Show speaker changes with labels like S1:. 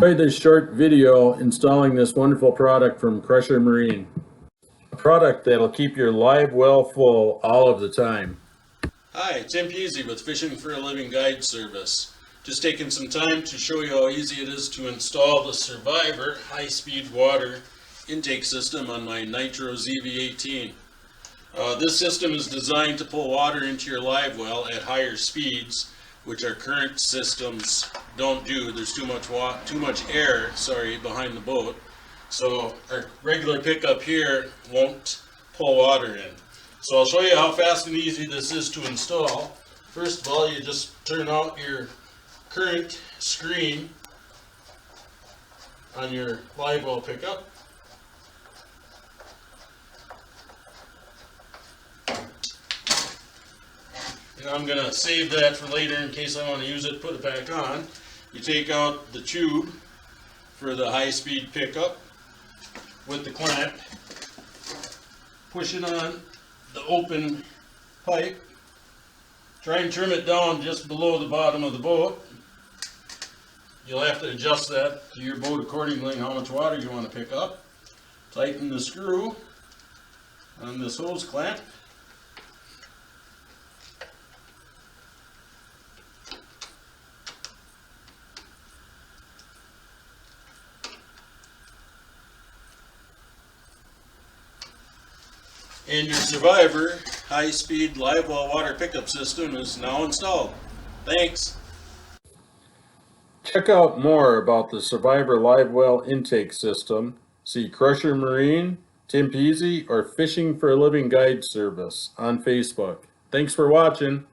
S1: Enjoy this short video installing this wonderful product from Crusher Marine. A product that'll keep your live well full all of the time.
S2: Hi, Tim Peasy with Fishing for a Living Guide Service. Just taking some time to show you how easy it is to install the Survivor high-speed water intake system on my Nitro ZV18. This system is designed to pull water into your live well at higher speeds, which our current systems don't do. There's too much air behind the boat. So our regular pickup here won't pull water in. So I'll show you how fast and easy this is to install. First of all, you just turn out your current screen on your live well pickup. And I'm going to save that for later in case I want to use it, put it back on. You take out the tube for the high-speed pickup with the clamp, push it on the open pipe, try and trim it down just below the bottom of the boat. You'll have to adjust that to your boat accordingly and how much water you want to pick up. Tighten the screw on this hose clamp. And your Survivor high-speed live well water pickup system is now installed. Thanks.
S1: Check out more about the Survivor live well intake system. See Crusher Marine, Tim Peasy, or Fishing for a Living Guide Service on Facebook. Thanks for watching.